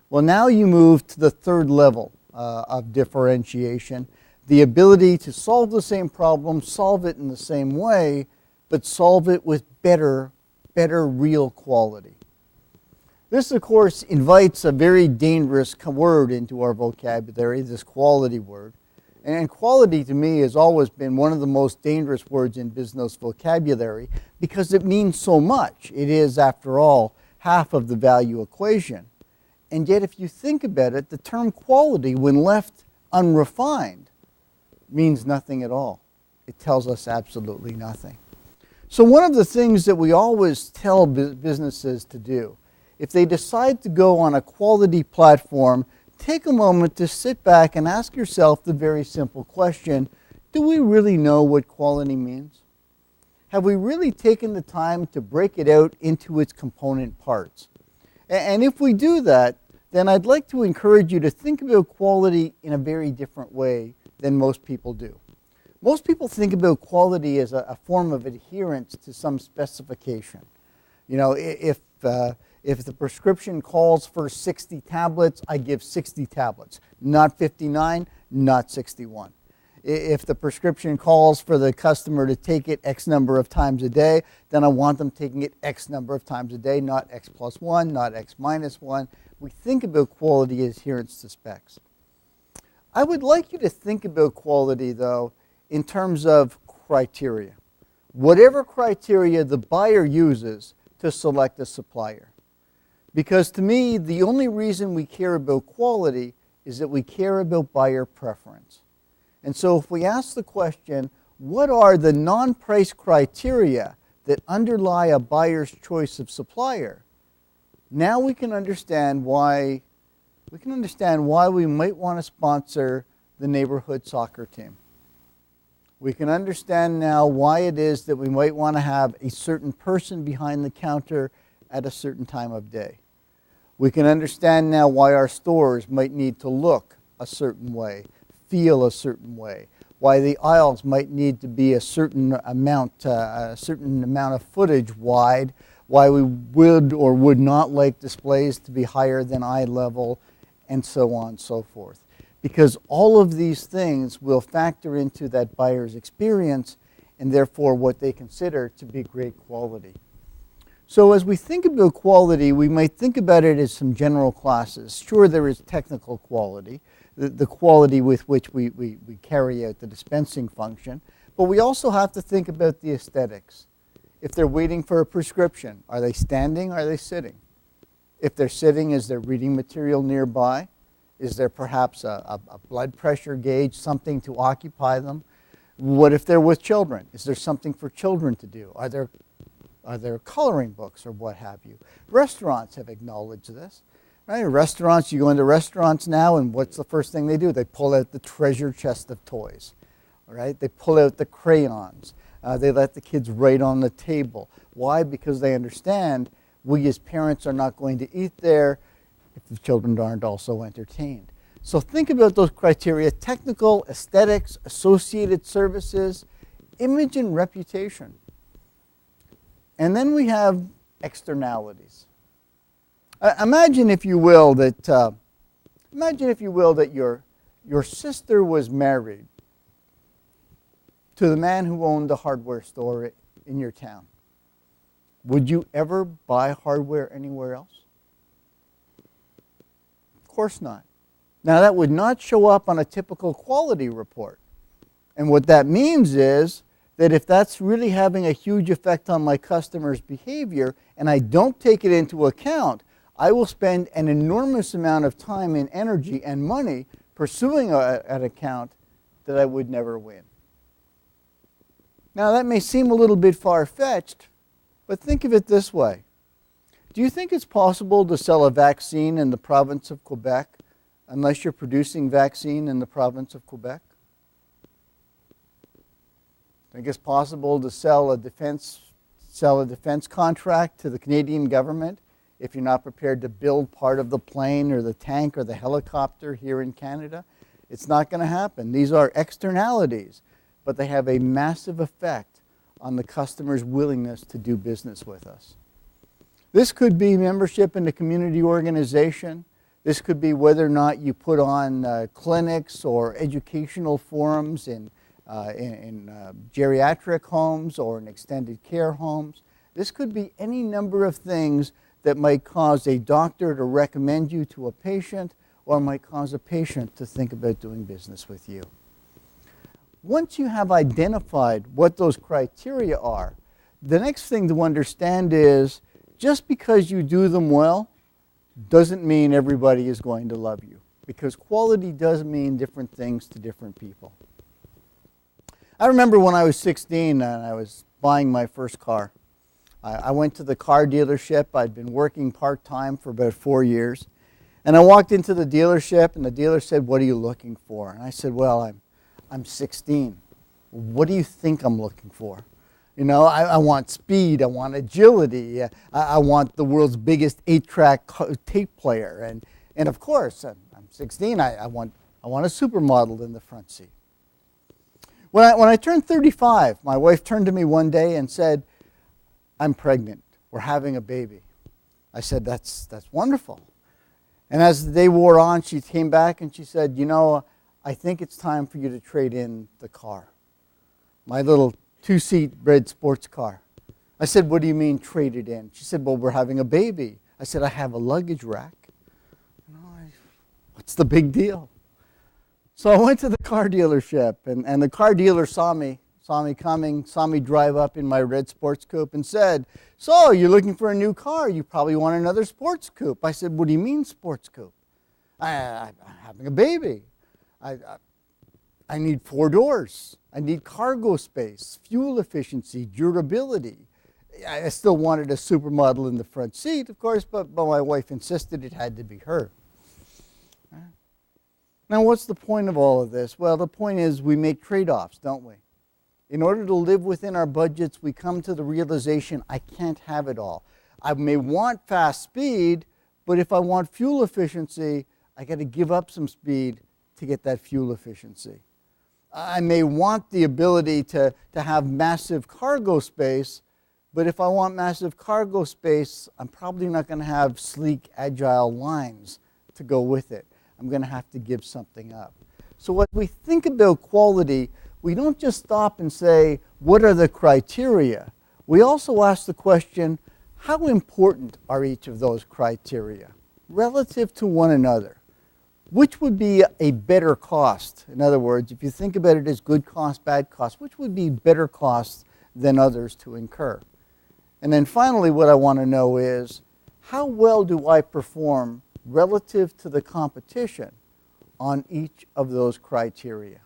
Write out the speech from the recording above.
Well, now you move to the third level of differentiation, the ability to solve the same problem, solve it in the same way, but solve it with better real quality. This, of course, invites a very dangerous word into our vocabulary, this quality word. And quality to me has always been one of the most dangerous words in business vocabulary because it means so much. It is, after all, half of the value equation. And yet, if you think about it, the term quality, when left unrefined, means nothing at all. It tells us absolutely nothing. So one of the things that we always tell businesses to do, if they decide to go on a quality platform, take a moment to sit back and ask yourself the very simple question, do we really know what quality means? Have we really taken the time to break it out into its component parts? And if we do that, then I'd like to encourage you to think about quality in a very different way than most people do. Most people think about quality as a form of adherence to some specification. You know, if the prescription calls for 60 tablets, I give 60 tablets, not 59, not 61. If the prescription calls for the customer to take it X number of times a day, then I want them taking it X number of times a day, not X plus 1, not X minus 1. We think about quality as adherence to specs. I would like you to think about quality, though, in terms of criteria. Whatever criteria the buyer uses to select a supplier. Because to me, the only reason we care about quality is that we care about buyer preference. And so if we ask the question, what are the non-price criteria that underlie a buyer's choice of supplier? Now we can understand why we might want to sponsor the neighborhood soccer team. We can understand now why it is that we might want to have a certain person behind the counter at a certain time of day. We can understand now why our stores might need to look a certain way, feel a certain way, why the aisles might need to be a certain amount of footage wide, why we would or would not like displays to be higher than eye level, and so on and so forth. Because all of these things will factor into that buyer's experience and therefore what they consider to be great quality. So as we think about quality, we might think about it as some general classes. Sure, there is technical quality, the quality with which we carry out the dispensing function, but we also have to think about the aesthetics. If they're waiting for a prescription, are they standing, are they sitting? If they're sitting, is there reading material nearby? Is there perhaps a blood pressure gauge, something to occupy them? What if they're with children? Is there something for children to do? Are there coloring books or what have you? Restaurants have acknowledged this. Right? Restaurants, you go into restaurants now, and what's the first thing they do? They pull out the treasure chest of toys. All right? They pull out the crayons. They let the kids write on the table. Why? Because they understand we as parents are not going to eat there if the children aren't also entertained. So think about those criteria: technical, aesthetics, associated services, image and reputation. And then we have externalities. Imagine, if you will, that your sister was married to the man who owned the hardware store in your town. Would you ever buy hardware anywhere else? Of course not. Now, that would not show up on a typical quality report. And what that means is that if that's really having a huge effect on my customer's behavior and I don't take it into account, I will spend an enormous amount of time and energy and money pursuing an account that I would never win. Now, that may seem a little bit far-fetched, but think of it this way. Do you think it's possible to sell a vaccine in the province of Quebec unless you're producing vaccine in the province of Quebec? Think it's possible to sell a defense contract to the Canadian government if you're not prepared to build part of the plane or the tank or the helicopter here in Canada? It's not going to happen. These are externalities, but they have a massive effect on the customer's willingness to do business with us. This could be membership in a community organization. This could be whether or not you put on clinics or educational forums in geriatric homes or in extended care homes. This could be any number of things that might cause a doctor to recommend you to a patient or might cause a patient to think about doing business with you. Once you have identified what those criteria are, the next thing to understand is just because you do them well doesn't mean everybody is going to love you, because quality does mean different things to different people. I remember when I was 16 and I was buying my first car. I went to the car dealership. I'd been working part-time for about 4 years. And I walked into the dealership and the dealer said, "What are you looking for?" And I said, "Well, I'm 16. What do you think I'm looking for?" You know, I want speed, I want agility, I want the world's biggest 8-track tape player. And of course, I'm 16, I want a supermodel in the front seat. When I turned 35, my wife turned to me one day and said, "I'm pregnant. We're having a baby." I said, that's wonderful. And as the day wore on, she came back and she said, "You know, I think it's time for you to trade in the car, my little 2-seat red sports car." I said, "What do you mean trade it in?" She said, "Well, we're having a baby." I said, "I have a luggage rack. What's the big deal?" So I went to the car dealership, and the car dealer saw me coming, saw me drive up in my red sports coupe and said, "So, you're looking for a new car. You probably want another sports coupe." I said, "What do you mean sports coupe?" I'm having a baby. I need 4 doors. I need cargo space, fuel efficiency, durability. I still wanted a supermodel in the front seat, of course, but my wife insisted it had to be her. Now, what's the point of all of this? Well, the point is we make trade-offs, don't we? In order to live within our budgets, we come to the realization, I can't have it all. I may want fast speed, but if I want fuel efficiency, I got to give up some speed to get that fuel efficiency. I may want the ability to have massive cargo space, but if I want massive cargo space, I'm probably not going to have sleek, agile lines to go with it. I'm going to have to give something up. So when we think about quality, we don't just stop and say, what are the criteria? We also ask the question, how important are each of those criteria relative to one another? Which would be a better cost? In other words, if you think about it as good cost, bad cost, which would be better costs than others to incur? And then finally, what I want to know is, how well do I perform relative to the competition on each of those criteria?